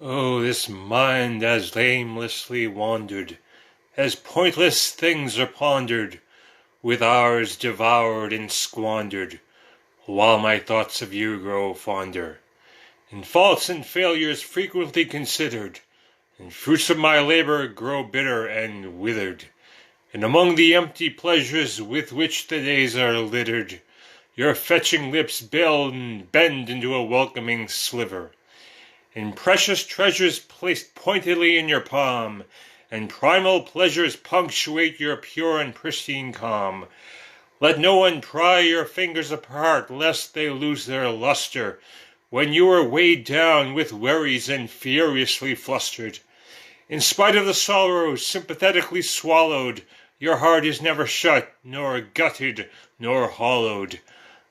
Oh, this mind as aimlessly wandered, as pointless things are pondered, with hours devoured and squandered, while my thoughts of you grow fonder, and faults and failures frequently considered, and fruits of my labor grow bitter and withered, and among the empty pleasures with which the days are littered, your fetching lips bend into a welcoming sliver, and precious treasures placed pointedly in your palm, and primal pleasures punctuate your pure and pristine calm. Let no one pry your fingers apart, lest they lose their luster, when you are weighed down with worries and furiously flustered. In spite of the sorrow sympathetically swallowed, your heart is never shut, nor gutted, nor hollowed.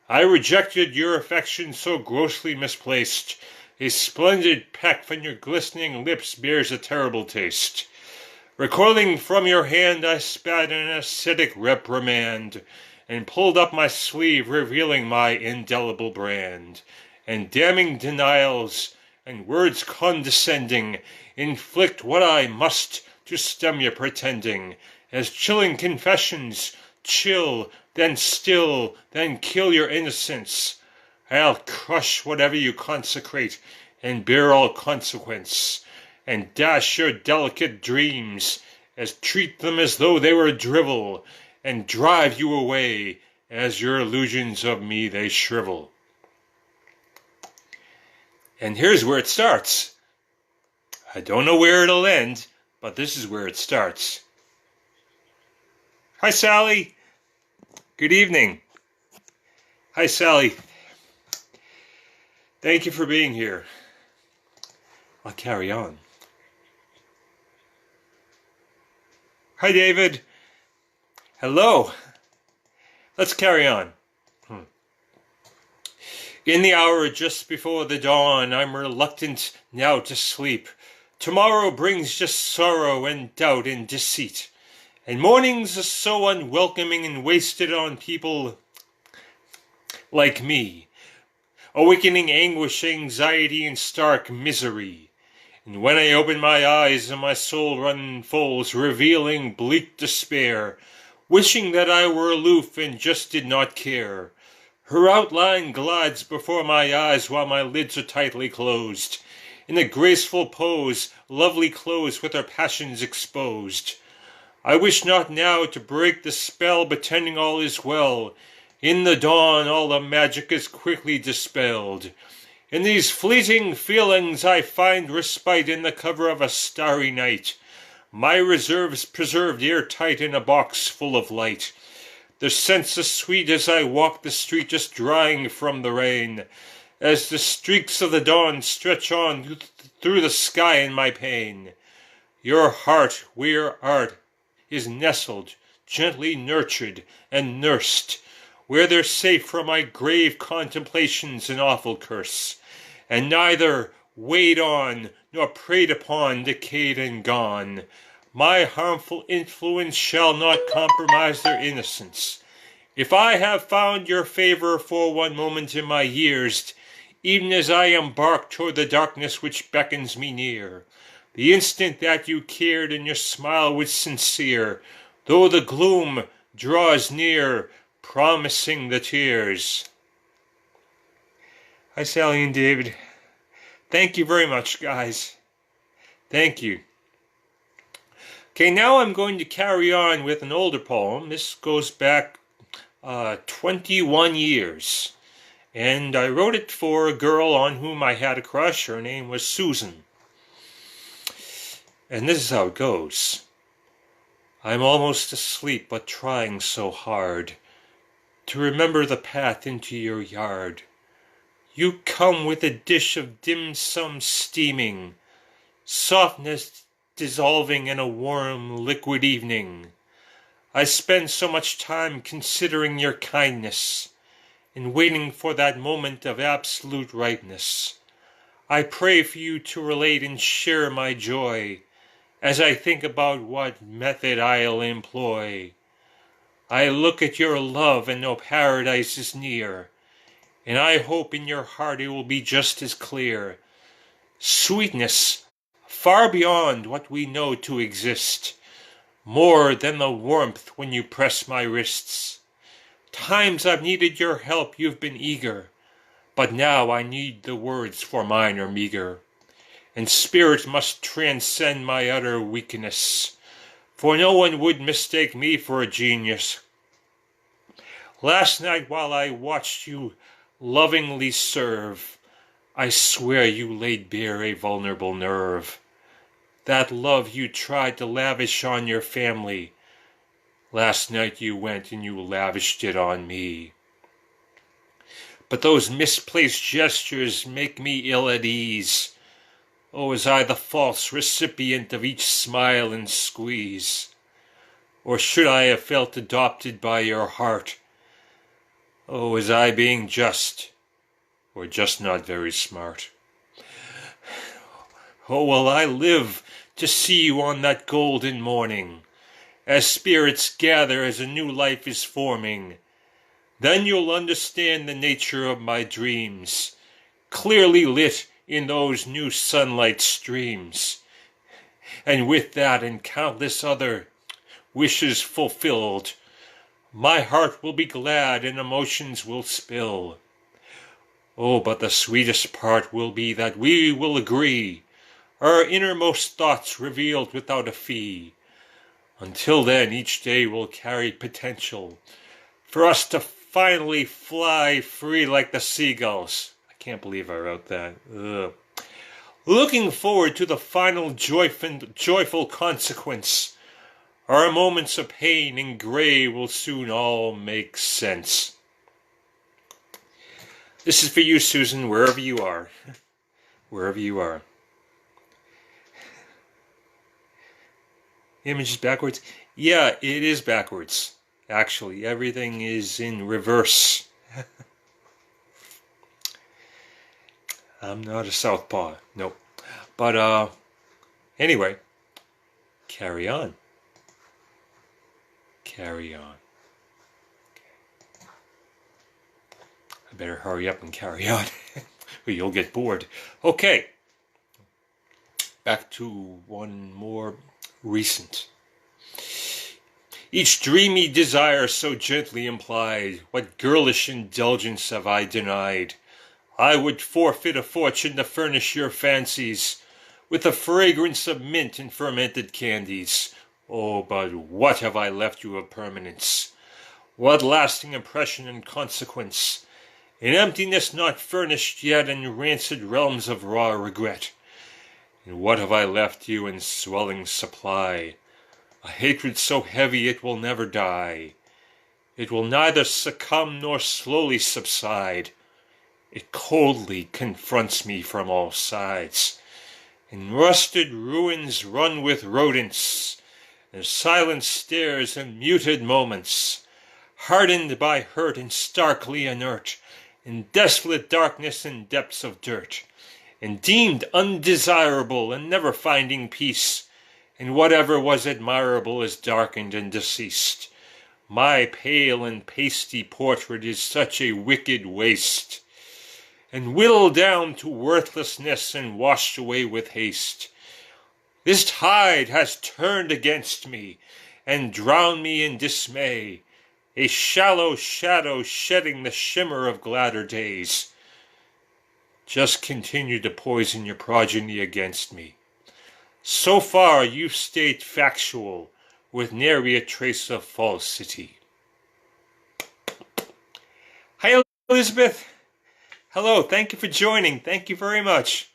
I rejected your affection so grossly misplaced. A splendid peck from your glistening lips bears a terrible taste. Recoiling from your hand, I spat an ascetic reprimand, and pulled up my sleeve, revealing my indelible brand. And damning denials, and words condescending, inflict what I must to stem your pretending, as chilling confessions chill, then still, then kill your innocence. I'll crush whatever you consecrate, and bear all consequence, and dash your delicate dreams, treat them as though they were drivel, and drive you away, as your illusions of me they shrivel. And here's where it starts. I don't know where it'll end, but this is where it starts. Hi, Sally. Good evening. Hi, Sally. Thank you for being here. I'll carry on. Hi, David. Hello. Let's carry on. In the hour just before the dawn, I'm reluctant now to sleep. Tomorrow brings just sorrow and doubt and deceit. And mornings are so unwelcoming and wasted on people like me, awakening anguish, anxiety, and stark misery. And when I open my eyes and my soul unfolds, revealing bleak despair, wishing that I were aloof and just did not care. Her outline glides before my eyes while my lids are tightly closed. In a graceful pose, lovely clothes with her passions exposed. I wish not now to break the spell, pretending all is well. In the dawn all the magic is quickly dispelled. In these fleeting feelings I find respite in the cover of a starry night. My reserves preserved airtight in a box full of light. The scents are sweet as I walk the street, just drying from the rain, as the streaks of the dawn stretch on through the sky in my pain. Your heart, where art is nestled, gently nurtured and nursed, where they're safe from my grave contemplations and awful curse, and neither weighed on nor preyed upon, decayed and gone. My harmful influence shall not compromise their innocence. If I have found your favor for one moment in my years, even as I embark toward the darkness which beckons me near, the instant that you cared and your smile was sincere, though the gloom draws near, promising the tears. Hi, Sally and David. Thank you very much, guys. Thank you. Okay, now I'm going to carry on with an older poem. This goes back 21 years. And I wrote it for a girl on whom I had a crush. Her name was Susan. And this is how it goes. I'm almost asleep, but trying so hard to remember the path into your yard. You come with a dish of dim sum steaming, softness dissolving in a warm liquid evening. I spend so much time considering your kindness and waiting for that moment of absolute ripeness. I pray for you to relate and share my joy as I think about what method I'll employ. I look at your love and know paradise is near, and I hope in your heart it will be just as clear Sweetness far beyond what we know to exist, more than the warmth when you press my wrists. Times I've needed your help, you've been eager, but now I need the words, for mine are meager, and spirit must transcend my utter weakness, for no one would mistake me for a genius. Last night while I watched you lovingly serve, I swear you laid bare a vulnerable nerve. That love you tried to lavish on your family, last night you went and you lavished it on me. But those misplaced gestures make me ill at ease. Oh, was I the false recipient of each smile and squeeze? Or should I have felt adopted by your heart? Oh, was I being just, or just not very smart? Oh, will I live to see you on that golden morning, as spirits gather as a new life is forming? Then you'll understand the nature of my dreams, clearly lit in those new sunlight streams. And with that and countless other wishes fulfilled, my heart will be glad and emotions will spill. Oh, but the sweetest part will be that we will agree, our innermost thoughts revealed without a fee. Until then, each day will carry potential for us to finally fly free like the seagulls. I can't believe I wrote that. Ugh. Looking forward to the final joyful consequence. Our moments of pain and gray will soon all make sense. This is for you, Susan, wherever you are. Wherever you are. Image is backwards? Yeah, it is backwards. Actually, everything is in reverse. I'm not a southpaw, nope. But anyway, carry on. Carry on. I better hurry up and carry on, or you'll get bored. Okay, back to one more recent. Each dreamy desire so gently implied, what girlish indulgence have I denied? I would forfeit a fortune to furnish your fancies with the fragrance of mint and fermented candies. Oh, but what have I left you of permanence? What lasting impression and consequence? An emptiness not furnished yet, and rancid realms of raw regret. And what have I left you in swelling supply? A hatred so heavy it will never die. It will neither succumb nor slowly subside. It coldly confronts me from all sides. And rusted ruins run with rodents, and silent stares and muted moments, hardened by hurt and starkly inert, in desolate darkness and depths of dirt, and deemed undesirable and never finding peace, and whatever was admirable is darkened and deceased. My pale and pasty portrait is such a wicked waste, and whittled down to worthlessness and washed away with haste. This tide has turned against me, and drowned me in dismay, a shallow shadow shedding the shimmer of gladder days. Just continue to poison your progeny against me. So far you've stayed factual, with nary a trace of falsity. Hi, Elizabeth. Hello, thank you for joining. Thank you very much.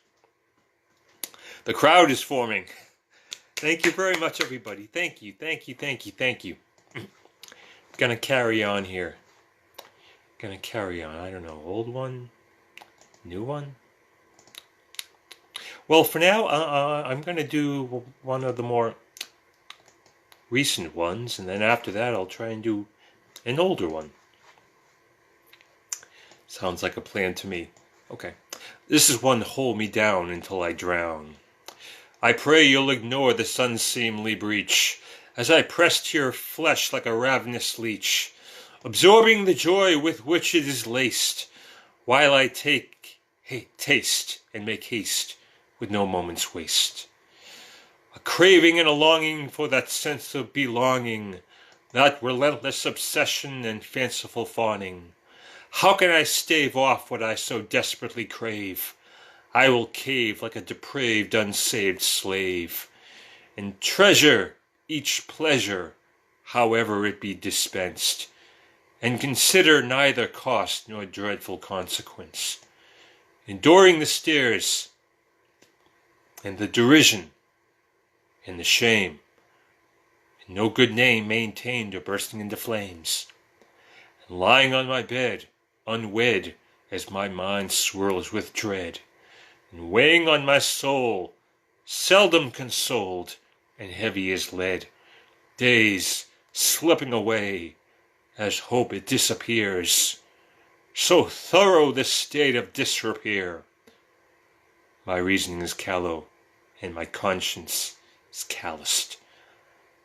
The crowd is forming. Thank you very much, everybody. Thank you, thank you, thank you, thank you. Gonna carry on here. Gonna carry on. I don't know, old one, new one. Well, for now, I'm gonna do one of the more recent ones, and then after that, I'll try and do an older one. Sounds like a plan to me. Okay. This is one Hold Me Down Until I Drown. I pray you'll ignore this unseemly breach, as I press to your flesh like a ravenous leech, absorbing the joy with which it is laced, while I taste and make haste with no moment's waste. A craving and a longing for that sense of belonging, that relentless obsession and fanciful fawning. How can I stave off what I so desperately crave? I will cave like a depraved, unsaved slave, and treasure each pleasure, however it be dispensed, and consider neither cost nor dreadful consequence, enduring the stares and the derision and the shame, and no good name maintained or bursting into flames, and lying on my bed, unwed, as my mind swirls with dread, and weighing on my soul, seldom consoled, and heavy as lead, days slipping away, as hope it disappears, so thorough the state of disrepair. My reasoning is callow, and my conscience is calloused,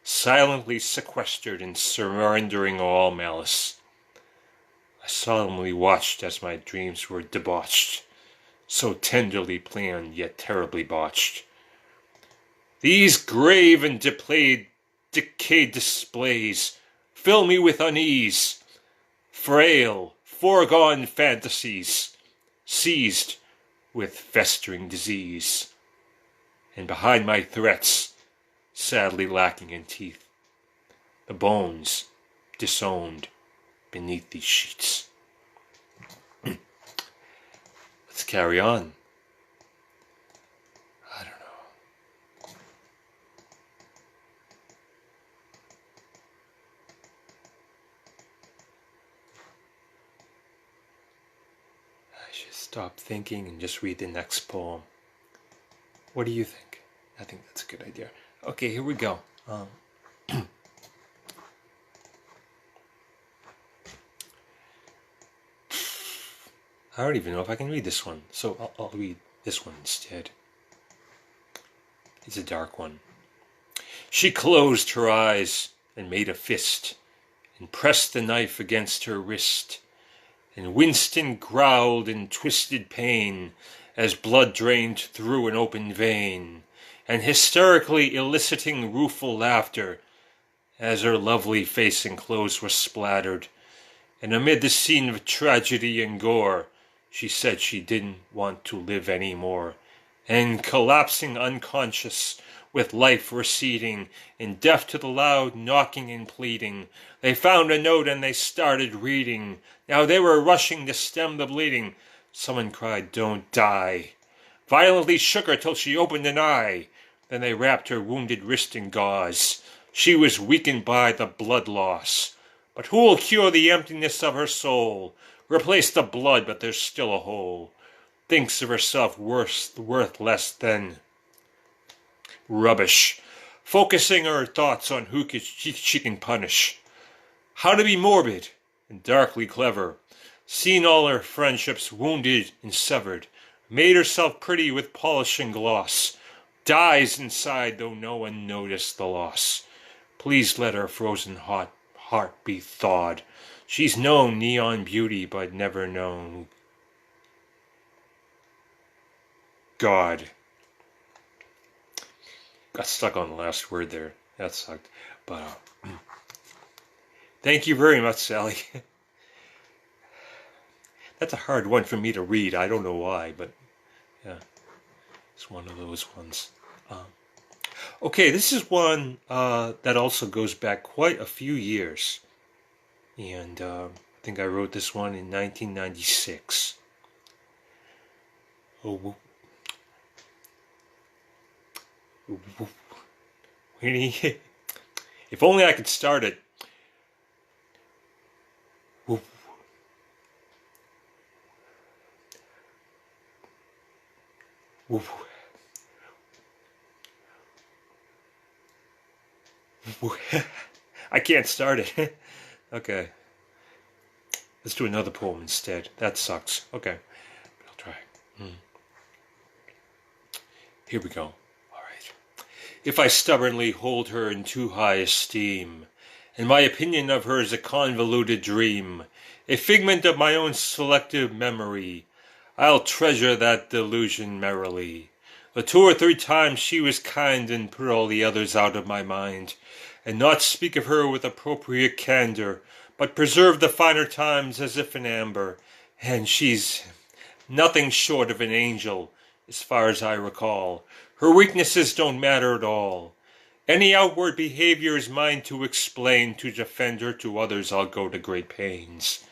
silently sequestered and surrendering all malice. I solemnly watched as my dreams were debauched, so tenderly planned yet terribly botched. These grave and decayed displays fill me with unease, frail, foregone fantasies, seized with festering disease, and behind my threats, sadly lacking in teeth, the bones disowned beneath these sheets. Let's carry on. I don't know. I should stop thinking and just read the next poem. What do you think? I think that's a good idea. Okay, here we go. I don't even know if I can read this one, so I'll read this one instead. It's a dark one. She closed her eyes and made a fist, and pressed the knife against her wrist, and Winston growled in twisted pain as blood drained through an open vein, and hysterically eliciting rueful laughter as her lovely face and clothes were splattered, and amid the scene of tragedy and gore, she said she didn't want to live anymore, and collapsing unconscious, with life receding, and deaf to the loud knocking and pleading, they found a note and they started reading. Now they were rushing to stem the bleeding. Someone cried, "Don't die," violently shook her till she opened an eye. Then they wrapped her wounded wrist in gauze. She was weakened by the blood loss. But who'll cure the emptiness of her soul? Replace the blood, but there's still a hole. Thinks of herself worth less than rubbish, focusing her thoughts on who she can punish. How to be morbid and darkly clever. Seen all her friendships wounded and severed. Made herself pretty with polish and gloss. Dies inside though no one noticed the loss. Please let her frozen heart be thawed. She's known neon beauty, but never known God. Got stuck on the last word there. That sucked. But thank you very much, Sally. That's a hard one for me to read. I don't know why, but yeah, it's one of those ones. Okay, this is one that also goes back quite a few years. And I think I wrote this one in 1996. If only I could start it. I can't start it. Okay. Let's do another poem instead. That sucks. Okay. I'll try. Here we go. All right. If I stubbornly hold her in too high esteem, and my opinion of her is a convoluted dream, a figment of my own selective memory, I'll treasure that delusion merrily. The 2 or 3 times she was kind and put all the others out of my mind, and not speak of her with appropriate candor, but preserve the finer times as if in amber, and she's nothing short of an angel, as far as I recall. Her weaknesses don't matter at all. Any outward behavior is mine to explain. To defend her to others I'll go to great pains.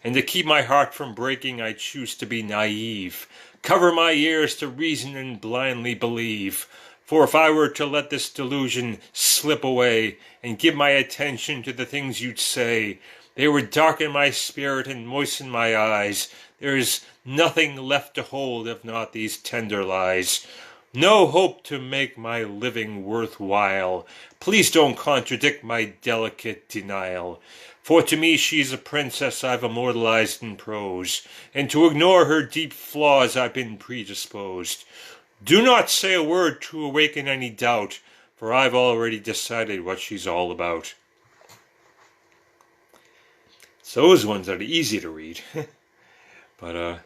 And to keep my heart from breaking I choose to be naive, cover my ears to reason and blindly believe. For if I were to let this delusion slip away and give my attention to the things you'd say, they would darken my spirit and moisten my eyes. There is nothing left to hold if not these tender lies. No hope to make my living worthwhile. Please don't contradict my delicate denial. For to me she's a princess I've immortalized in prose, and to ignore her deep flaws I've been predisposed. Do not say a word to awaken any doubt, for I've already decided what she's all about. So those ones are easy to read, but I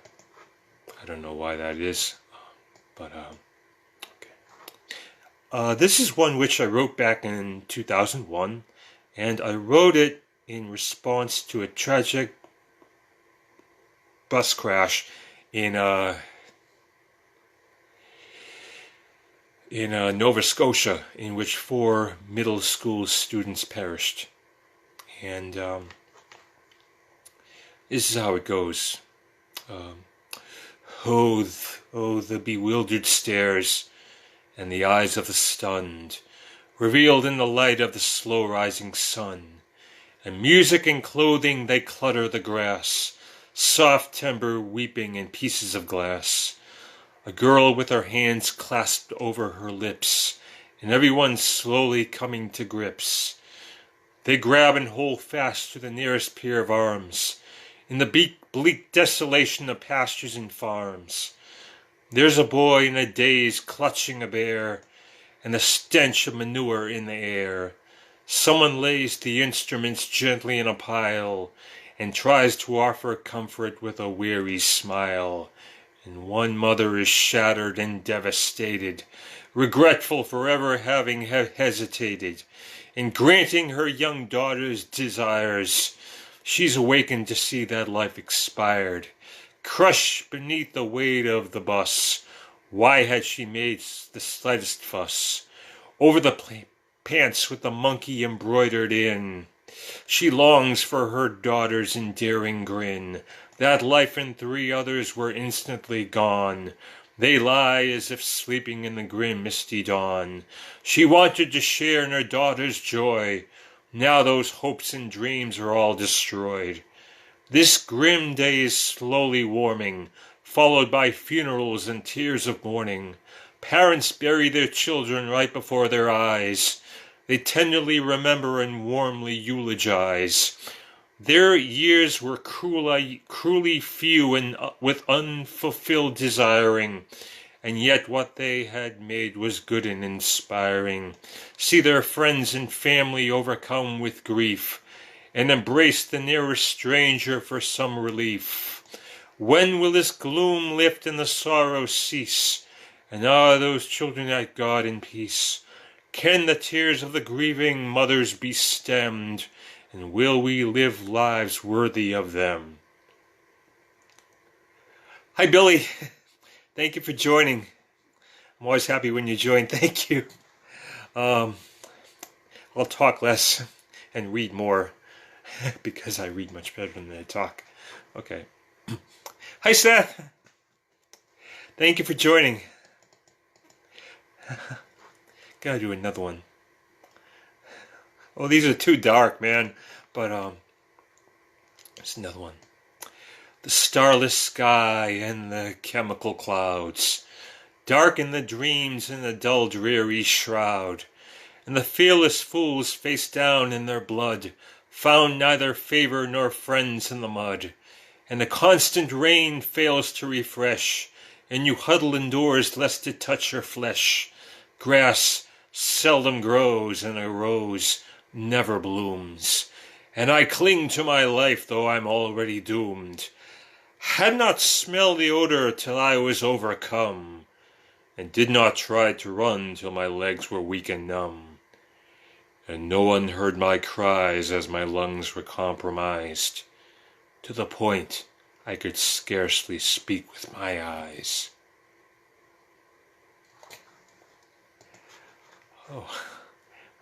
don't know why that is, but okay. This is one which I wrote back in 2001, and I wrote it in response to a tragic bus crash in Nova Scotia, in which 4 middle school students perished. And this is how it goes. Oh, the bewildered stares and the eyes of the stunned, revealed in the light of the slow-rising sun. And music and clothing, they clutter the grass, soft timber weeping in pieces of glass. A girl with her hands clasped over her lips, and everyone slowly coming to grips. They grab and hold fast to the nearest pair of arms, in the bleak desolation of pastures and farms. There's a boy in a daze clutching a bear, and the stench of manure in the air. Someone lays the instruments gently in a pile, and tries to offer comfort with a weary smile. And one mother is shattered and devastated, regretful for ever having hesitated in granting her young daughter's desires. She's awakened to see that life expired, crushed beneath the weight of the bus. Why had she made the slightest fuss over the pants with the monkey embroidered in? She longs for her daughter's endearing grin. That life and 3 others were instantly gone. They lie as if sleeping in the grim misty dawn. She wanted to share in her daughter's joy. Now those hopes and dreams are all destroyed. This grim day is slowly warming, followed by funerals and tears of mourning. Parents bury their children right before their eyes. They tenderly remember and warmly eulogize. Their years were cruelly few and with unfulfilled desiring, and yet what they had made was good and inspiring. See their friends and family overcome with grief, and embrace the nearest stranger for some relief. When will this gloom lift and the sorrow cease? And are those children at God in peace? Can the tears of the grieving mothers be stemmed? And will we live lives worthy of them? Hi, Billy. Thank you for joining. I'm always happy when you join. Thank you. I'll talk less and read more because I read much better than I talk. Okay. Hi, Seth. Thank you for joining. Gotta do another one. Oh, these are too dark, man. But, there's another one. The starless sky and the chemical clouds darken the dreams in the dull, dreary shroud. And the fearless fools, face down in their blood, found neither favor nor friends in the mud. And the constant rain fails to refresh, and you huddle indoors lest it touch your flesh. Grass seldom grows, and a rose never blooms. And I cling to my life, though I'm already doomed. Had not smelled the odor till I was overcome. and did not try to run till my legs were weak and numb. And no one heard my cries as my lungs were compromised, to the point I could scarcely speak with my eyes. Oh,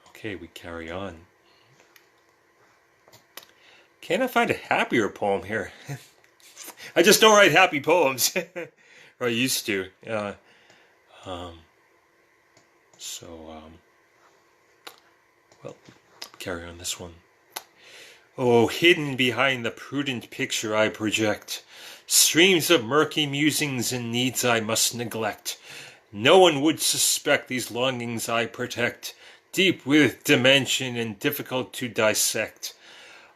okay, we carry on. Can't I find a happier poem here? I just don't write happy poems. Or I used to. Well, carry on this one. Oh, hidden behind the prudent picture I project, streams of murky musings and needs I must neglect. No one would suspect these longings I protect, deep with dimension and difficult to dissect.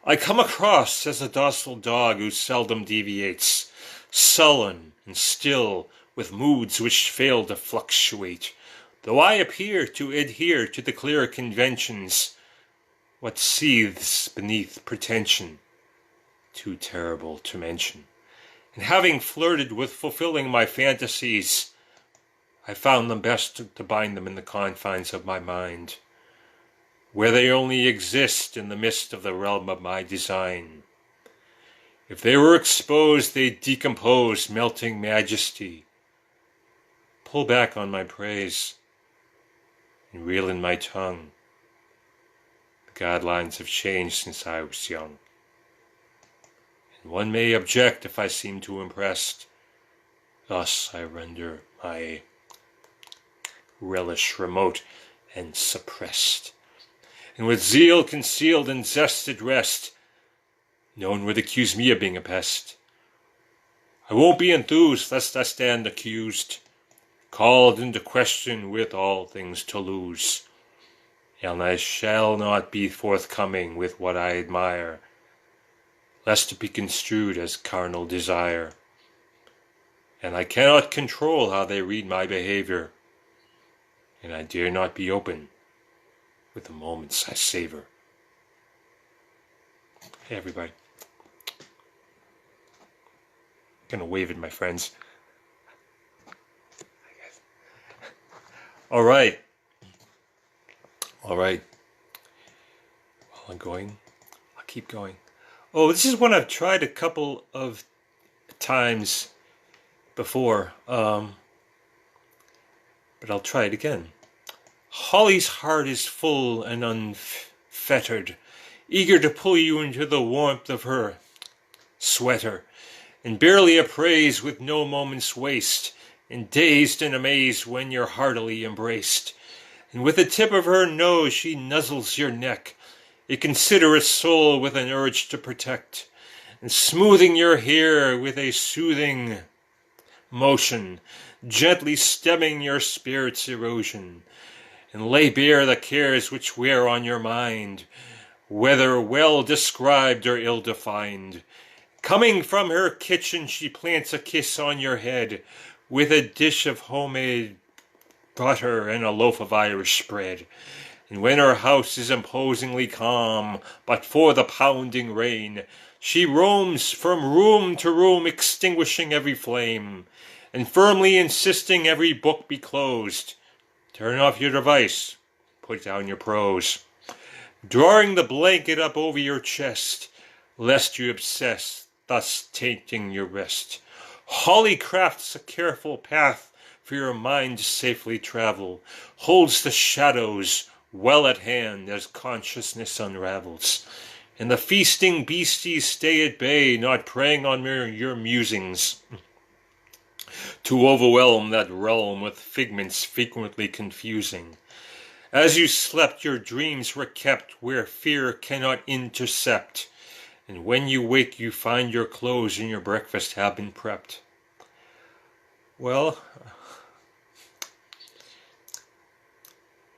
I come across as a docile dog who seldom deviates, sullen and still, with moods which fail to fluctuate, though I appear to adhere to the clear conventions. What seethes beneath pretension, too terrible to mention. And having flirted with fulfilling my fantasies, I found them best to bind them in the confines of my mind, where they only exist in the midst of the realm of my design. If they were exposed, they decompose, melting majesty. Pull back on my praise and reel in my tongue. The guidelines have changed since I was young. And one may object if I seem too impressed. Thus I render my relish remote and suppressed. And with zeal concealed and zested rest, no one would accuse me of being a pest. I won't be enthused lest I stand accused, called into question with all things to lose. And I shall not be forthcoming with what I admire, lest it be construed as carnal desire. And I cannot control how they read my behavior, and I dare not be open with the moments I savor. Hey everybody. I'm gonna wave at my friends. All right. While I'm going, I'll keep going. Oh, this is one I've tried a couple of times before, but I'll try it again. Holly's heart is full and unfettered, eager to pull you into the warmth of her sweater, and barely appraise with no moment's waste, and dazed and amazed when you're heartily embraced. And with the tip of her nose she nuzzles your neck, a considerate soul with an urge to protect, and smoothing your hair with a soothing motion, gently stemming your spirit's erosion, and lay bare the cares which wear on your mind, whether well described or ill defined. Coming from her kitchen she plants a kiss on your head, with a dish of homemade butter and a loaf of Irish spread. And when her house is imposingly calm, but for the pounding rain, she roams from room to room, extinguishing every flame, and firmly insisting every book be closed. Turn off your device, put down your prose, drawing the blanket up over your chest, lest you obsess, thus tainting your rest. Holly crafts a careful path for your mind to safely travel, holds the shadows well at hand as consciousness unravels, and the feasting beasties stay at bay, not preying on your musings, to overwhelm that realm with figments frequently confusing. As you slept, your dreams were kept where fear cannot intercept, and when you wake you find your clothes and your breakfast have been prepped. Well,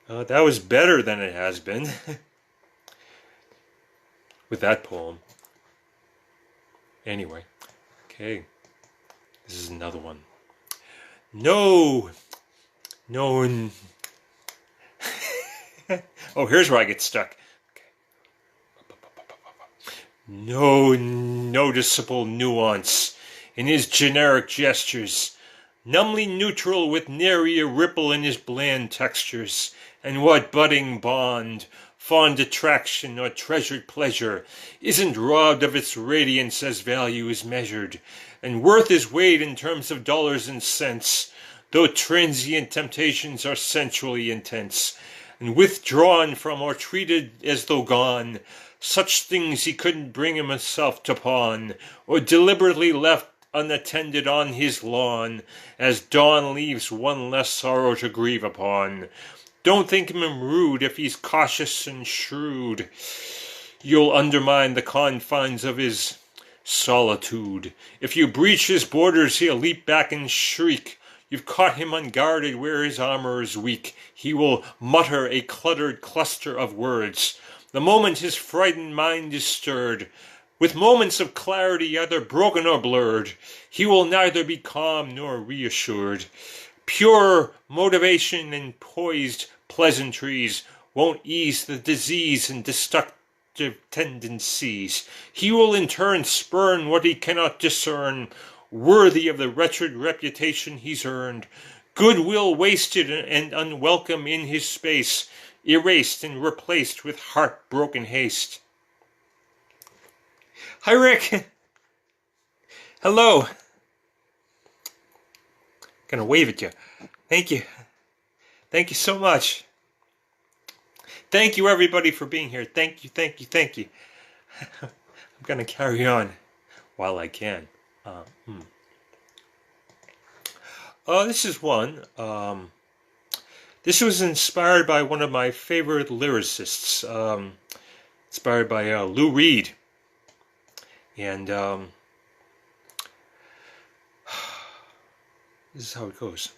that was better than it has been with that poem. Anyway, okay, this is another one. No. Oh, here's where I get stuck. Okay. No noticeable nuance in his generic gestures, numbly neutral with nary a ripple in his bland textures. And what budding bond, fond attraction, or treasured pleasure isn't robbed of its radiance as value is measured, and worth is weighed in terms of dollars and cents, though transient temptations are sensually intense, and withdrawn from or treated as though gone, such things he couldn't bring himself to pawn, or deliberately left unattended on his lawn, as dawn leaves one less sorrow to grieve upon. Don't think him rude if he's cautious and shrewd. You'll undermine the confines of his solitude. If you breach his borders, he'll leap back and shriek. You've caught him unguarded where his armor is weak. He will mutter a cluttered cluster of words the moment his frightened mind is stirred. With moments of clarity either broken or blurred, he will neither be calm nor reassured. Pure motivation and poised pleasantries won't ease the disease and destructive tendencies. He will in turn spurn what he cannot discern, worthy of the wretched reputation he's earned. Goodwill wasted and unwelcome in his space, erased and replaced with heartbroken haste. Hi, Rick. Hello. Gonna wave at you. Thank you. Thank you so much. Thank you, everybody, for being here. Thank you, thank you, thank you. I'm gonna carry on while I can. This is one. This was inspired by one of my favorite lyricists. Inspired by Lou Reed. And this is how it goes.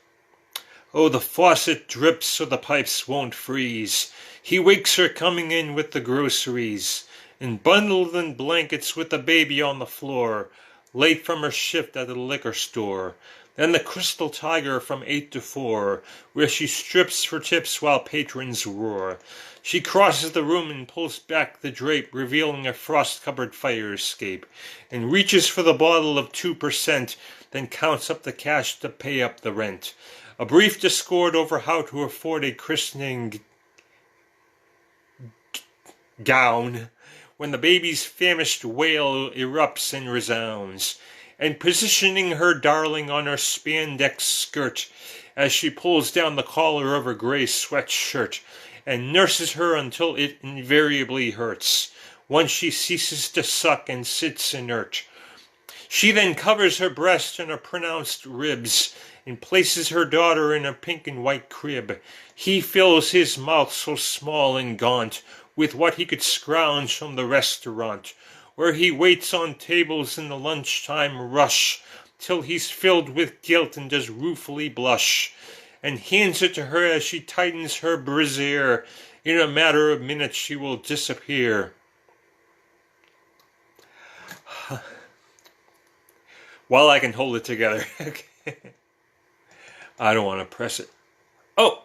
Oh, the faucet drips so the pipes won't freeze. He wakes her coming in with the groceries, and bundled in blankets with the baby on the floor, late from her shift at the liquor store. Then the Crystal Tiger from 8 to 4, where she strips for tips while patrons roar. She crosses the room and pulls back the drape, revealing a frost-covered fire escape, and reaches for the bottle of 2%, then counts up the cash to pay up the rent. A brief discord over how to afford a christening gown, when the baby's famished wail erupts and resounds, and positioning her darling on her spandex skirt as she pulls down the collar of her gray sweatshirt, and nurses her until it invariably hurts, once she ceases to suck and sits inert. She then covers her breast and her pronounced ribs, and places her daughter in a pink and white crib. He fills his mouth so small and gaunt with what he could scrounge from the restaurant, where he waits on tables in the lunchtime rush, till he's filled with guilt and does ruefully blush, and hands it to her as she tightens her brassiere. In a matter of minutes she will disappear. While I can hold it together. I don't want to press it. Oh!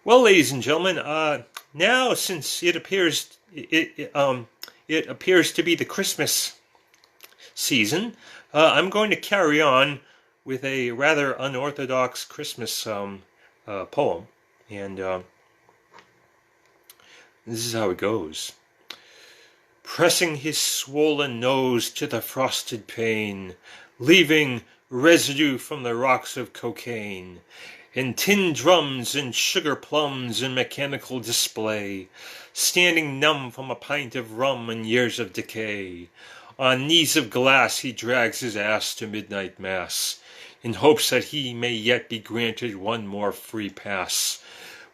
Well, ladies and gentlemen, now since it appears to be the Christmas season, I'm going to carry on with a rather unorthodox Christmas poem, and this is how it goes. Pressing his swollen nose to the frosted pane, leaving residue from the rocks of cocaine, and tin drums and sugar plums in mechanical display, standing numb from a pint of rum and years of decay. On knees of glass he drags his ass to midnight mass, in hopes that he may yet be granted one more free pass.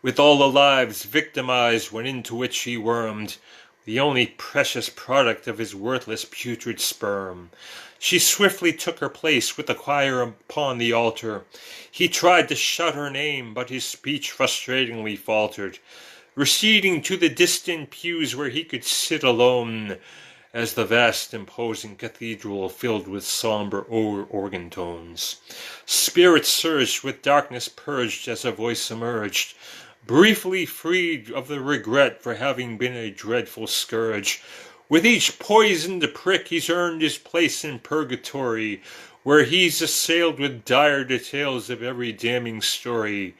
With all the lives victimized when into which he wormed, the only precious product of his worthless putrid sperm, she swiftly took her place with the choir upon the altar. He tried to shout her name, but his speech frustratingly faltered, receding to the distant pews where he could sit alone, as the vast imposing cathedral filled with somber organ tones. Spirits surged, with darkness purged as a voice emerged, briefly freed of the regret for having been a dreadful scourge. With each poisoned prick he's earned his place in purgatory, where he's assailed with dire details of every damning story,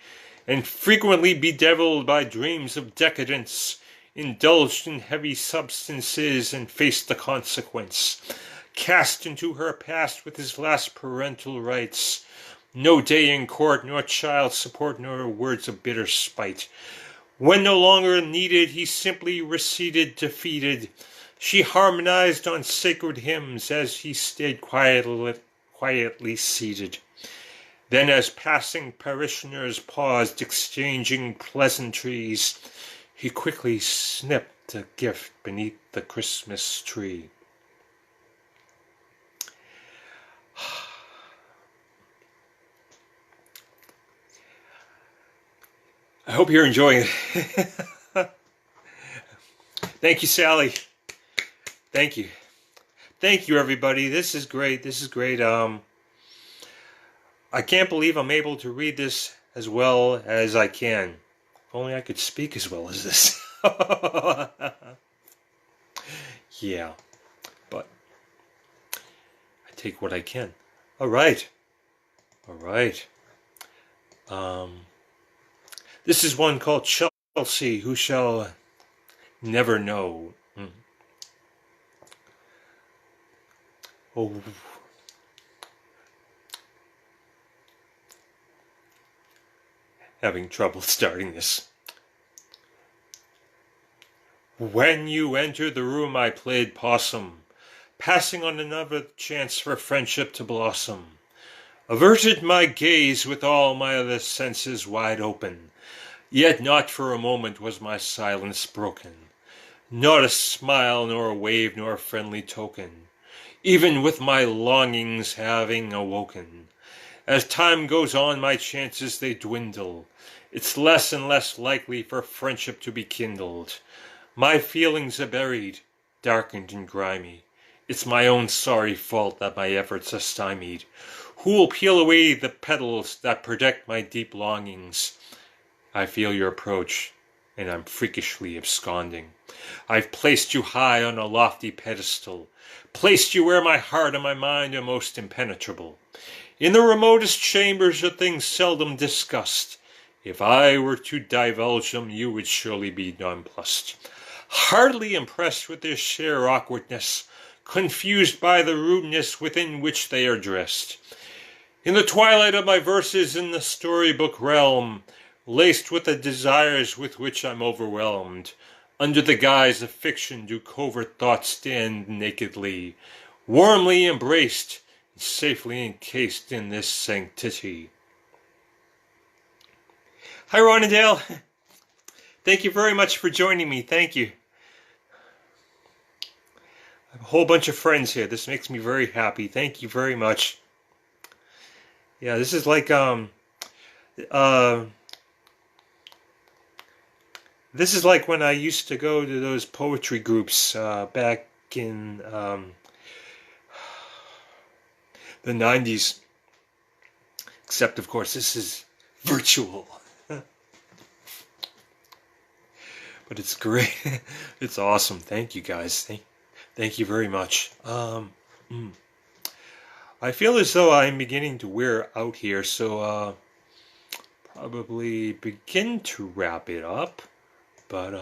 and frequently bedeviled by dreams of decadence, indulged in heavy substances and faced the consequence, cast into her past with his last parental rites, no day in court, nor child support, nor words of bitter spite. When no longer needed, he simply receded defeated. She harmonized on sacred hymns as he stayed quietly seated. Then as passing parishioners paused, exchanging pleasantries, he quickly snipped a gift beneath the Christmas tree. I hope you're enjoying it. Thank you, Sally. Thank you. Thank you, everybody. This is great. This is great. I can't believe I'm able to read this as well as I can. If only I could speak as well as this. Yeah, but I take what I can. All right. All right. This is one called Chelsea, Who Shall Never Know. Oh. Having trouble starting this. When you entered the room, I played possum, passing on another chance for friendship to blossom. Averted my gaze with all my other senses wide open, yet not for a moment was my silence broken. Not a smile, nor a wave, nor a friendly token, even with my longings having awoken. As time goes on, my chances they dwindle. It's less and less likely for friendship to be kindled. My feelings are buried, darkened and grimy. It's my own sorry fault that my efforts are stymied. Who will peel away the petals that protect my deep longings? I feel your approach, and I'm freakishly absconding. I've placed you high on a lofty pedestal, placed you where my heart and my mind are most impenetrable. In the remotest chambers are things seldom discussed. If I were to divulge them, you would surely be nonplussed. Hardly impressed with their sheer awkwardness, confused by the rudeness within which they are dressed. In the twilight of my verses in the storybook realm, laced with the desires with which I'm overwhelmed, under the guise of fiction do covert thoughts stand nakedly, warmly embraced, and safely encased in this sanctity. Hi, Ron and Dale. Thank you very much for joining me. Thank you. I have a whole bunch of friends here. This makes me very happy. Thank you very much. Yeah, this is like this is like when I used to go to those poetry groups back in the 90s. Except, of course, this is virtual. But it's great. It's awesome. Thank you, guys. Thank you very much. I feel as though I'm beginning to wear out here, so probably begin to wrap it up. But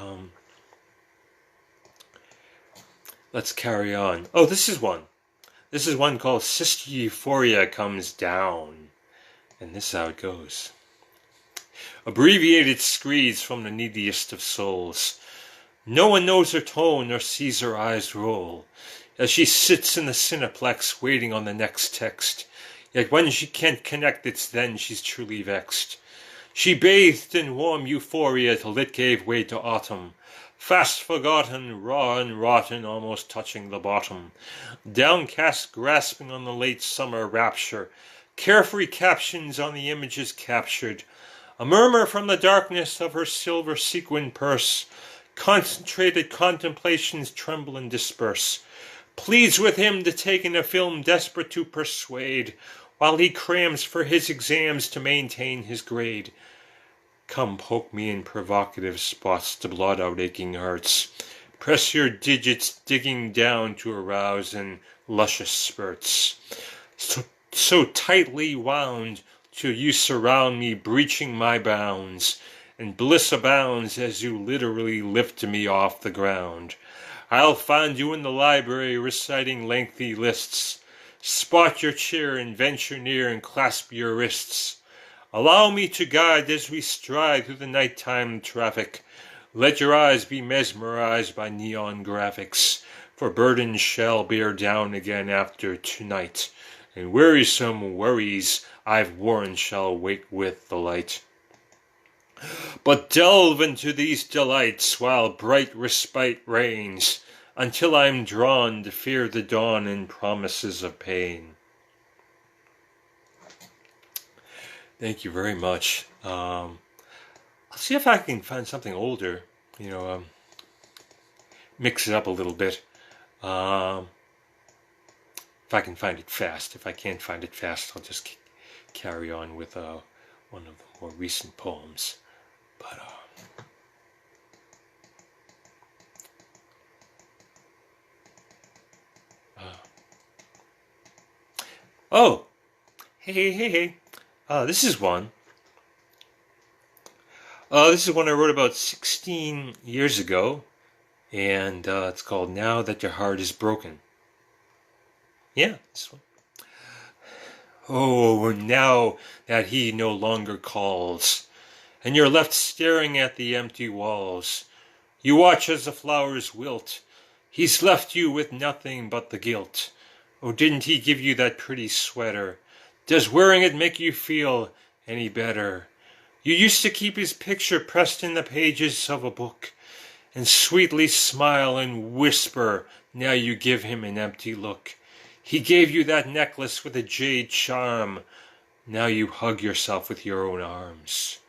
let's carry on. Oh, this is one. This is one called Sister Euphoria Comes Down. And this is how it goes. Abbreviated screeds from the neediest of souls. No one knows her tone nor sees her eyes roll, as she sits in the cineplex waiting on the next text. Yet when she can't connect, it's then she's truly vexed. She bathed in warm euphoria till it gave way to autumn, fast forgotten, raw and rotten, almost touching the bottom. Downcast, grasping on the late summer rapture, carefree captions on the images captured, a murmur from the darkness of her silver sequin purse, concentrated contemplations tremble and disperse, pleads with him to take in a film desperate to persuade, while he crams for his exams to maintain his grade. Come poke me in provocative spots to blot out aching hearts. Press your digits digging down to arouse in luscious spurts. so tightly wound, till you surround me, breaching my bounds, and bliss abounds as you literally lift me off the ground. I'll find you in the library reciting lengthy lists, spot your chair and venture near and clasp your wrists. Allow me to guide as we stride through the nighttime traffic. Let your eyes be mesmerized by neon graphics, for burdens shall bear down again after tonight, and wearisome worries I've warned shall wake with the light. But delve into these delights while bright respite reigns, until I'm drawn to fear the dawn and promises of pain. Thank you very much. I'll see if I can find something older, mix it up a little bit. If I can find it fast. If I can't find it fast, I'll just carry on with one of the more recent poems. But oh, hey. This is one. This is one I wrote about 16 years ago, and it's called Now That Your Heart Is Broken. Yeah, this one. Oh, now that he no longer calls, and you're left staring at the empty walls. You watch as the flowers wilt. He's left you with nothing but the guilt. Oh, didn't he give you that pretty sweater? Does wearing it make you feel any better? You used to keep his picture pressed in the pages of a book, and sweetly smile and whisper, now you give him an empty look. He gave you that necklace with a jade charm. Now you hug yourself with your own arms.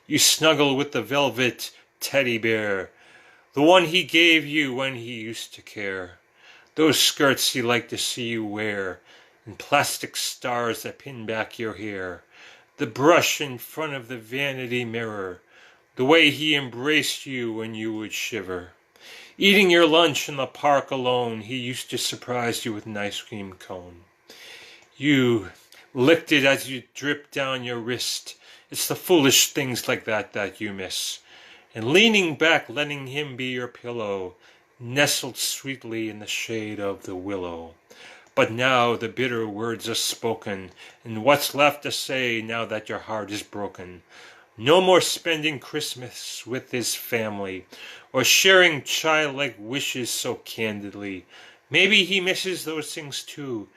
You snuggle with the velvet teddy bear, the one he gave you when he used to care. Those skirts he liked to see you wear, and plastic stars that pin back your hair. The brush in front of the vanity mirror, the way he embraced you when you would shiver. Eating your lunch in the park alone, he used to surprise you with an ice cream cone. You licked it as you dripped down your wrist. It's the foolish things like that you miss. And leaning back, letting him be your pillow, nestled sweetly in the shade of the willow. But now the bitter words are spoken, and what's left to say now that your heart is broken? No more spending Christmas with his family, or sharing childlike wishes so candidly. Maybe he misses those things too.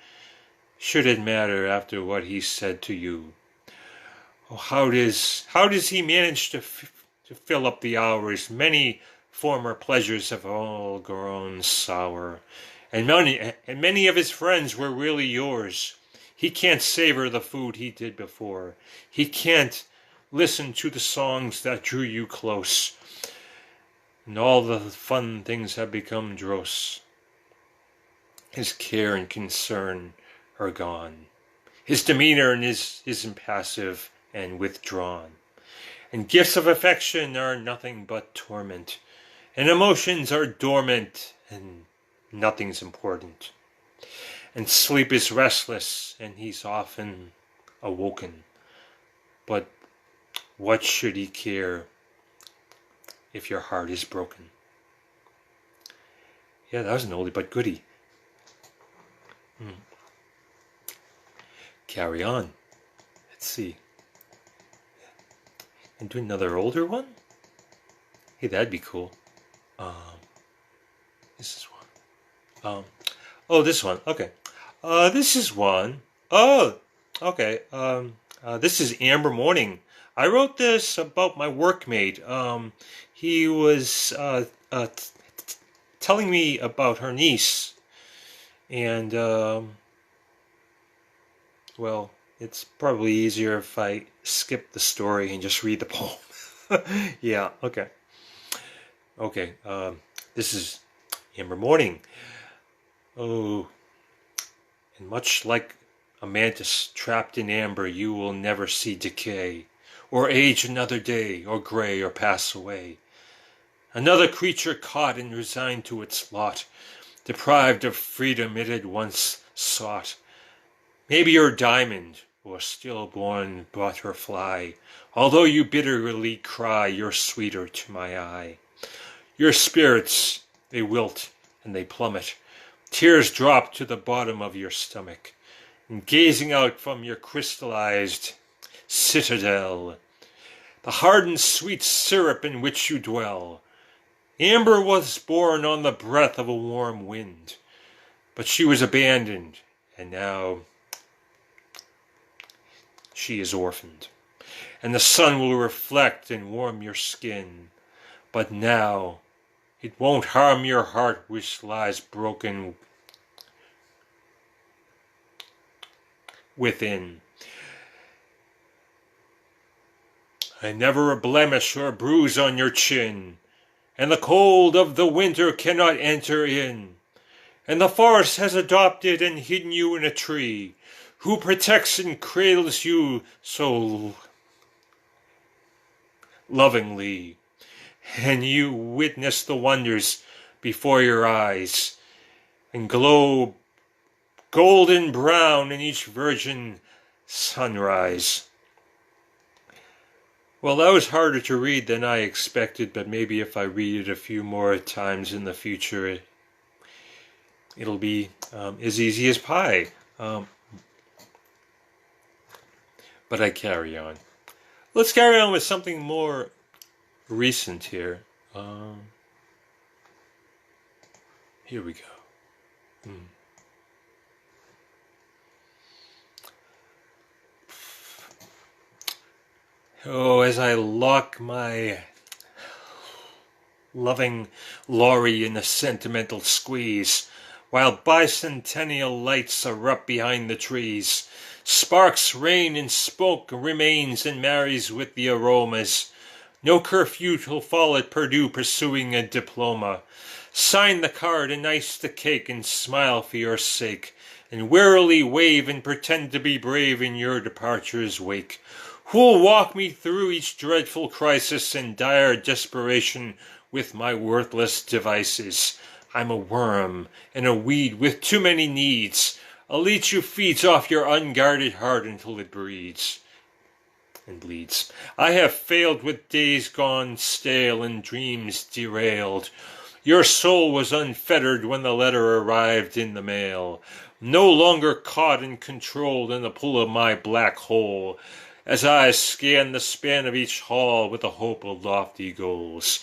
Should it matter after what he said to you? Oh, how does he manage to fill up the hours? Many former pleasures have all grown sour, and many of his friends were really yours. He can't savor the food he did before. He can't listen to the songs that drew you close. And all the fun things have become dross. His care and concern are gone. His demeanor is impassive and withdrawn. And gifts of affection are nothing but torment. And emotions are dormant, and nothing's important. And sleep is restless, and he's often awoken. But what should he care if your heart is broken? Yeah, that was an oldie but goodie. Carry on. Let's see. And do another older one? Hey, that'd be cool. This is one. This one. Okay. This is one. Oh, okay. This is Amber Morning. I wrote this about my workmate. He was telling me about her niece, and well, it's probably easier if I skip the story and just read the poem. Yeah. Okay. Okay. This is Amber Morning. Oh, and much like a mantis trapped in amber, you will never see decay, or age another day, or gray, or pass away. Another creature caught and resigned to its lot, deprived of freedom it had once sought. Maybe your diamond or stillborn butterfly, although you bitterly cry, you're sweeter to my eye. Your spirits, they wilt and they plummet. Tears drop to the bottom of your stomach. And gazing out from your crystallized citadel, the hardened sweet syrup in which you dwell, Amber was born on the breath of a warm wind, but she was abandoned, and now she is orphaned. And the sun will reflect and warm your skin, but now it won't harm your heart which lies broken within. And never a blemish or a bruise on your chin, and the cold of the winter cannot enter in. And the forest has adopted and hidden you in a tree, who protects and cradles you so lovingly. And you witness the wonders before your eyes, and glow golden brown in each virgin sunrise. Well, that was harder to read than I expected, but maybe if I read it a few more times in the future, it'll be as easy as pie. But I carry on. Let's carry on with something more recent here. Here we go. Oh, as I lock my loving Laurie in a sentimental squeeze, while bicentennial lights erupt behind the trees, sparks rain and smoke remains and marries with the aromas. No curfew till fall at Purdue pursuing a diploma. Sign the card and ice the cake and smile for your sake, and wearily wave and pretend to be brave in your departure's wake. Who'll walk me through each dreadful crisis and dire desperation with my worthless devices? I'm a worm and a weed with too many needs, a leech who feeds off your unguarded heart until it breeds and bleeds. I have failed with days gone stale and dreams derailed. Your soul was unfettered when the letter arrived in the mail, no longer caught and controlled in the pull of my black hole, as I scan the span of each hall with the hope of lofty goals,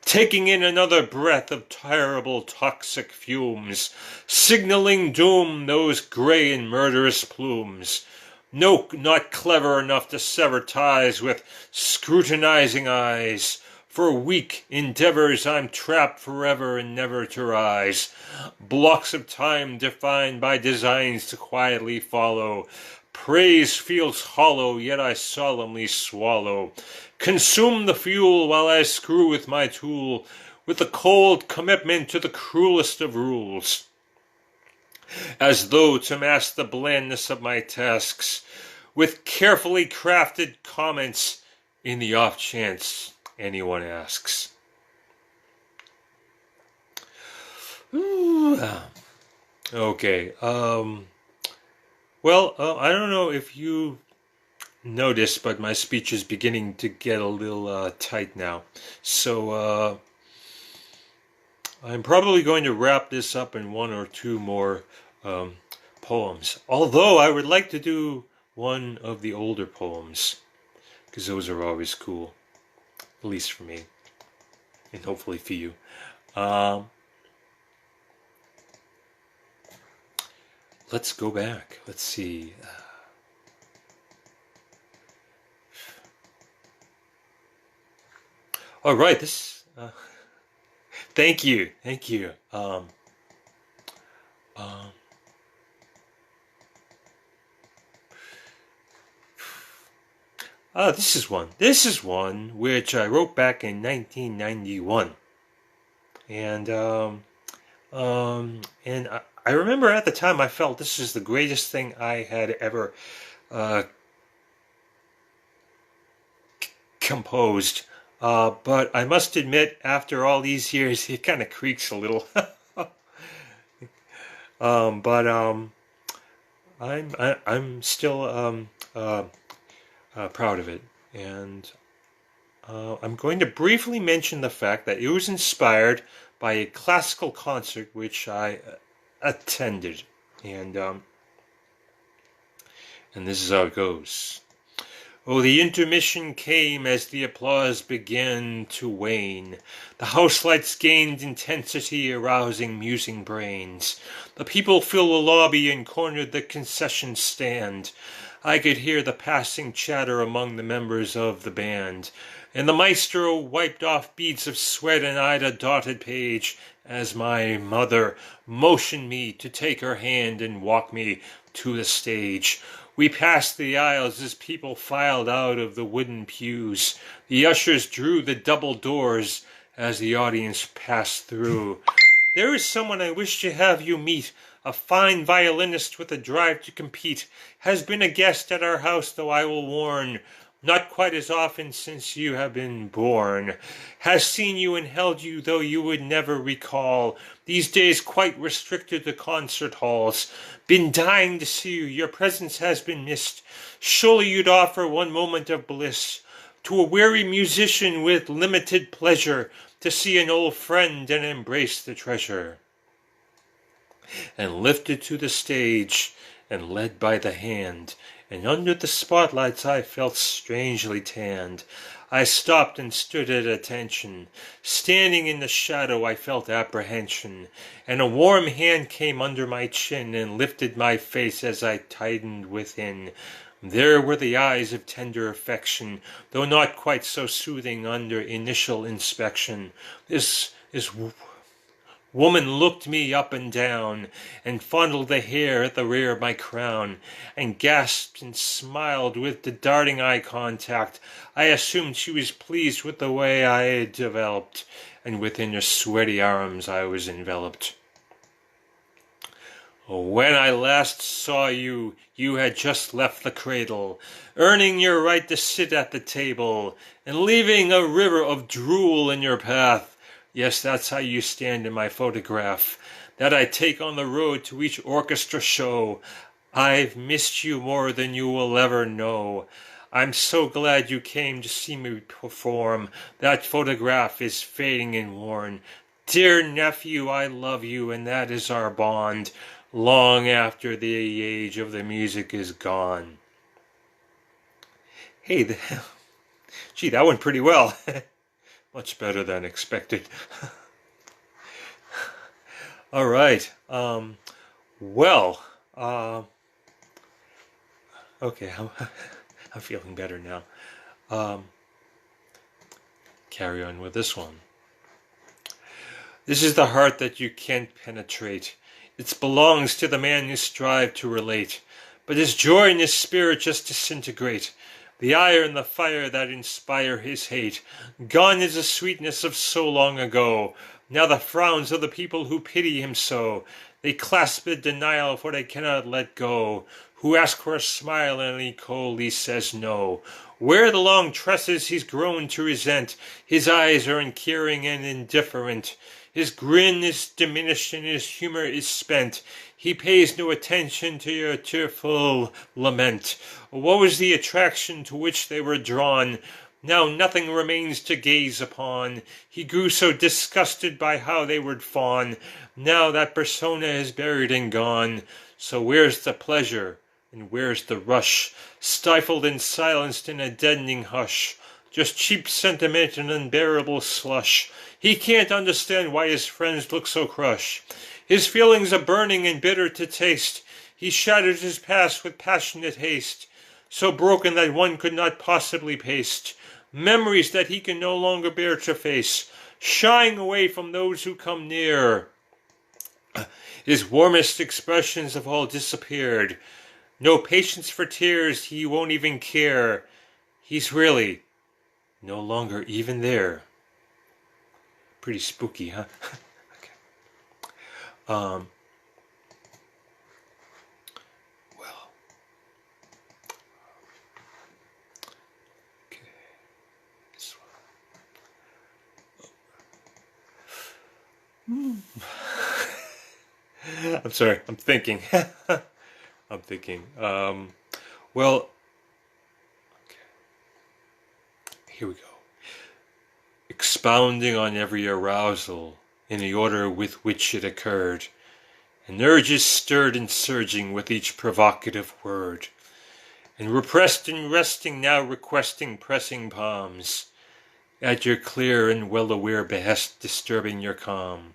taking in another breath of terrible toxic fumes, signaling doom those gray and murderous plumes. No, not clever enough to sever ties with scrutinizing eyes. For weak endeavors I'm trapped forever and never to rise. Blocks of time defined by designs to quietly follow. Praise feels hollow, yet I solemnly swallow. Consume the fuel while I screw with my tool, with the cold commitment to the cruelest of rules. As though to mask the blandness of my tasks, with carefully crafted comments in the off chance anyone asks. Okay, well, I don't know if you noticed, but my speech is beginning to get a little tight now. So I'm probably going to wrap this up in one or two more poems. Although I would like to do one of the older poems, because those are always cool, at least for me, and hopefully for you. Let's go back. Let's see. All right. This. Thank you. Thank you. This is one. This is one which I wrote back in 1991, and I remember at the time I felt this is the greatest thing I had ever composed. But I must admit, after all these years, it kind of creaks a little. I'm still proud of it, and I'm going to briefly mention the fact that it was inspired by a classical concert which I attended, and this is how it goes. Oh, the intermission came as the applause began to wane. The house lights gained intensity, arousing musing brains. The people filled the lobby and cornered the concession stand. I could hear the passing chatter among the members of the band, and the maestro wiped off beads of sweat and eyed a dotted page as my mother motioned me to take her hand and walk me to the stage. We passed the aisles as people filed out of the wooden pews. The ushers drew the double doors as the audience passed through. There is someone I wish to have you meet, a fine violinist with a drive to compete. Has been a guest at our house, though I will warn, not quite as often since you have been born. Has seen you and held you, though you would never recall. These days quite restricted to concert halls. Been dying to see you, your presence has been missed. Surely you'd offer one moment of bliss to a weary musician with limited pleasure, to see an old friend and embrace the treasure. And lifted to the stage and led by the hand, and under the spotlights I felt strangely tanned. I stopped and stood at attention. Standing in the shadow I felt apprehension, and a warm hand came under my chin and lifted my face as I tightened within. There were the eyes of tender affection, though not quite so soothing under initial inspection. This woman looked me up and down, and fondled the hair at the rear of my crown, and gasped and smiled with the darting eye contact. I assumed she was pleased with the way I had developed, and within her sweaty arms I was enveloped. When I last saw you, you had just left the cradle, earning your right to sit at the table, and leaving a river of drool in your path. Yes, that's how you stand in my photograph, that I take on the road to each orchestra show. I've missed you more than you will ever know. I'm so glad you came to see me perform. That photograph is fading and worn. Dear nephew, I love you, and that is our bond, long after the age of the music is gone. Hey, gee, that went pretty well. Much better than expected. All right. Well, okay, I'm feeling better now. Carry on with this one. This is the heart that you can't penetrate. It belongs to the man you strive to relate, but his joy and his spirit just disintegrate. The ire and the fire that inspire his hate. Gone is the sweetness of so long ago. Now the frowns of the people who pity him so. They clasp a denial, for they cannot let go. Who ask for a smile, and he coldly says no. Where the long tresses he's grown to resent. His eyes are uncaring and indifferent. His grin is diminished and his humor is spent. He pays no attention to your tearful lament. What was the attraction to which they were drawn? Now nothing remains to gaze upon. He grew so disgusted by how they would fawn. Now that persona is buried and gone. So where's the pleasure, and where's the rush? Stifled and silenced in a deadening hush. Just cheap sentiment and unbearable slush. He can't understand why his friends look so crushed. His feelings are burning and bitter to taste. He shattered his past with passionate haste, so broken that one could not possibly paste. Memories that he can no longer bear to face, shying away from those who come near. His warmest expressions have all disappeared. No patience for tears, he won't even care. He's really no longer even there. Pretty spooky, huh? Okay. Well. Okay. This one. I'm sorry, I'm thinking. I'm thinking. Well, here we go. Expounding on every arousal in the order with which it occurred, and urges stirred and surging with each provocative word, and repressed and resting, now requesting pressing palms, at your clear and well-aware behest disturbing your calm.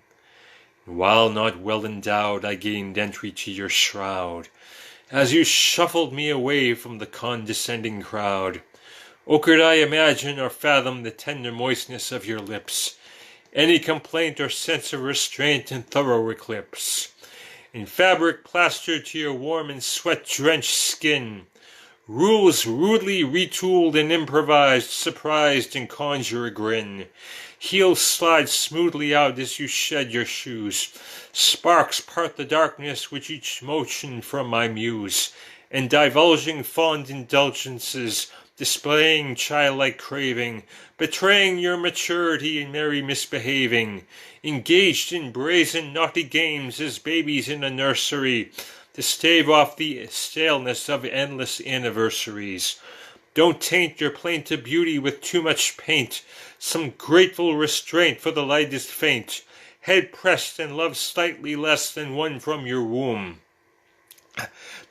And while not well endowed, I gained entry to your shroud, as you shuffled me away from the condescending crowd. Oh, could I imagine or fathom the tender moistness of your lips, any complaint or sense of restraint in thorough eclipse, in fabric plastered to your warm and sweat-drenched skin, rules rudely retooled and improvised, surprised and conjure a grin, heels slide smoothly out as you shed your shoes, sparks part the darkness with each motion from my muse, and divulging fond indulgences, displaying childlike craving, betraying your maturity in merry misbehaving, engaged in brazen naughty games as babies in a nursery, to stave off the staleness of endless anniversaries. Don't taint your plaintive beauty with too much paint, some grateful restraint, for the light is faint, head pressed and love slightly less than one from your womb,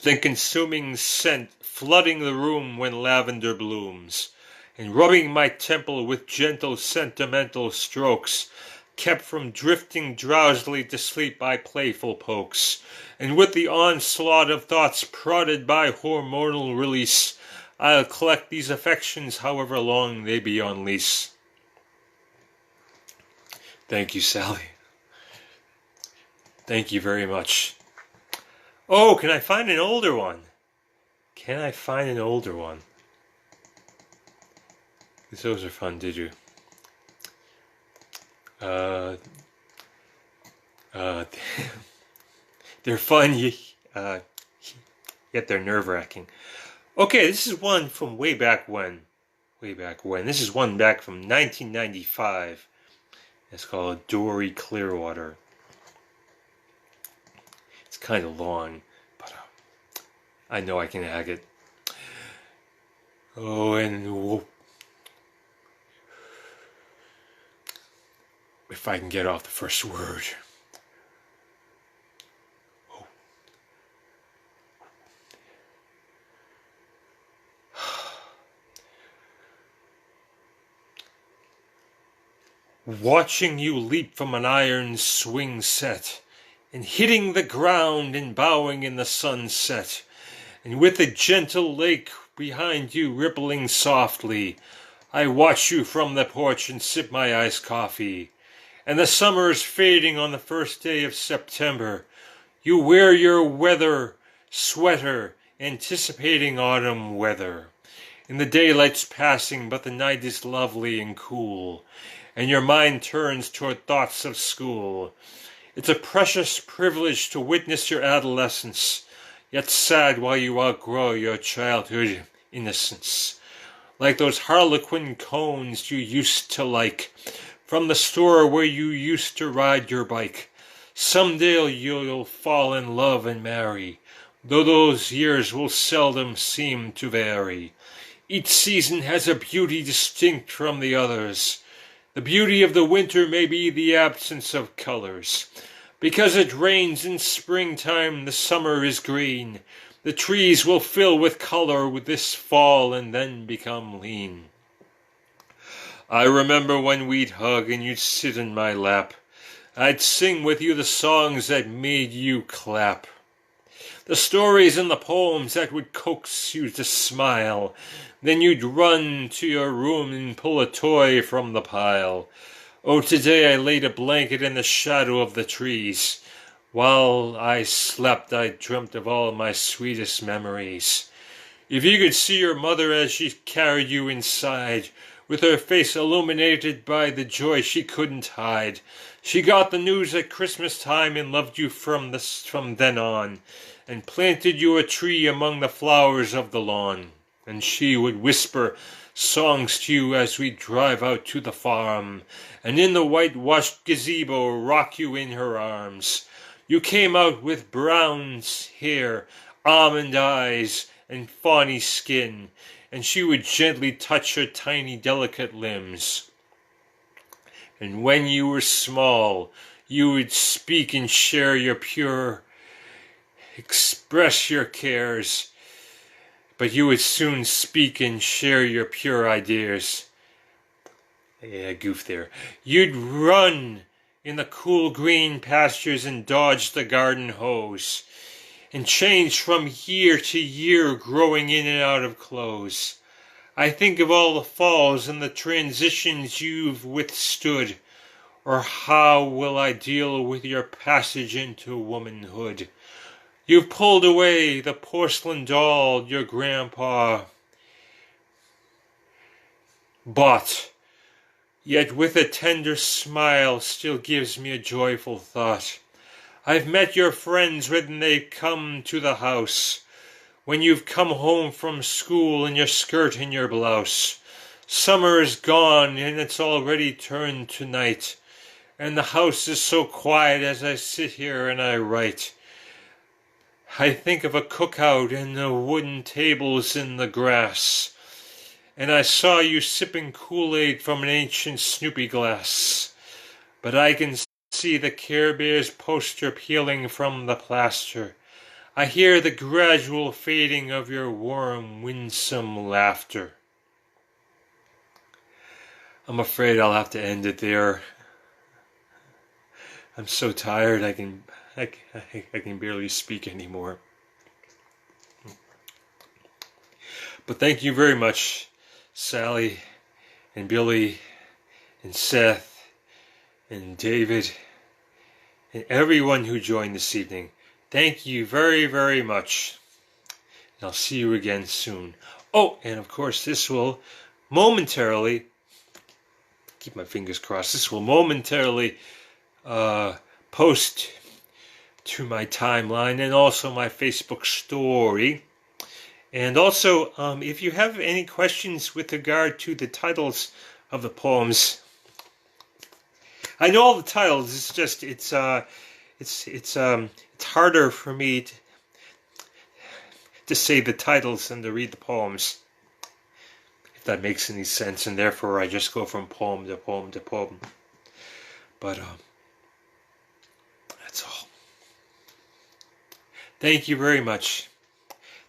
than consuming scent, flooding the room when lavender blooms, and rubbing my temple with gentle sentimental strokes, kept from drifting drowsily to sleep by playful pokes, and with the onslaught of thoughts prodded by hormonal release, I'll collect these affections however long they be on lease. Thank you, Sally. Thank you very much. Oh, can I find an older one? Can I find an older one? Because those are fun to do. They're fun, yet they're nerve-wracking. Okay, this is one from way back when. This is one back from 1995. It's called Dory Clearwater. It's kind of long, but I know I can hack it. Oh, and if I can get off the first word. Oh. Watching you leap from an iron swing set, and hitting the ground and bowing in the sunset, and with the gentle lake behind you rippling softly, I watch you from the porch and sip my iced coffee. And the summer is fading on the first day of September. You wear your weather sweater, anticipating autumn weather. And the daylight's passing, but the night is lovely and cool, and your mind turns toward thoughts of school. It's a precious privilege to witness your adolescence, yet sad while you outgrow your childhood innocence. Like those harlequin cones you used to like, from the store where you used to ride your bike. Someday you'll fall in love and marry, though those years will seldom seem to vary. Each season has a beauty distinct from the others. The beauty of the winter may be the absence of colors. Because it rains in springtime, the summer is green. The trees will fill with color with this fall and then become lean. I remember when we'd hug and you'd sit in my lap. I'd sing with you the songs that made you clap. The stories and the poems that would coax you to smile. Then you'd run to your room and pull a toy from the pile. Oh, today I laid a blanket in the shadow of the trees. While I slept, I dreamt of all my sweetest memories. If you could see your mother as she carried you inside, with her face illuminated by the joy she couldn't hide. She got the news at Christmas time and loved you from then on, and planted you a tree among the flowers of the lawn. And she would whisper songs to you as we drive out to the farm, and in the whitewashed gazebo rock you in her arms. You came out with brown hair, almond eyes, and fawny skin, and she would gently touch her tiny, delicate limbs. And when you were small, you would speak and share your pure, express your cares, but you would soon speak and share your pure ideas. Yeah, goof there. You'd run in the cool green pastures and dodge the garden hose, and change from year to year, growing in and out of clothes. I think of all the falls and the transitions you've withstood, or how will I deal with your passage into womanhood? You've pulled away the porcelain doll your grandpa bought, yet with a tender smile still gives me a joyful thought. I've met your friends when they've come to the house, when you've come home from school in your skirt and your blouse. Summer is gone and it's already turned to night, and the house is so quiet as I sit here and I write. I think of a cookout and the wooden tables in the grass, and I saw you sipping Kool-Aid from an ancient Snoopy glass. But I can see the Care Bears poster peeling from the plaster. I hear the gradual fading of your warm, winsome laughter. I'm afraid I'll have to end it there. I'm so tired I can barely speak anymore. But thank you very much, Sally and Billy and Seth and David and everyone who joined this evening. Thank you very, very much. And I'll see you again soon. Oh, and of course this will momentarily, keep my fingers crossed, this will momentarily post to my timeline and also my Facebook story. And also, if you have any questions with regard to the titles of the poems, I know all the titles. It's just it's harder for me to say the titles than to read the poems, if that makes any sense. And therefore, I just go from poem to poem to poem. But that's all. Thank you very much.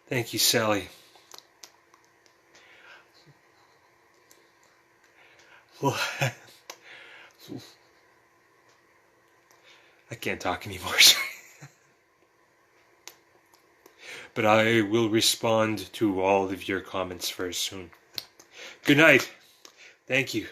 Thank you, Sally. Well, I can't talk anymore, sorry. But I will respond to all of your comments very soon. Good night. Thank you.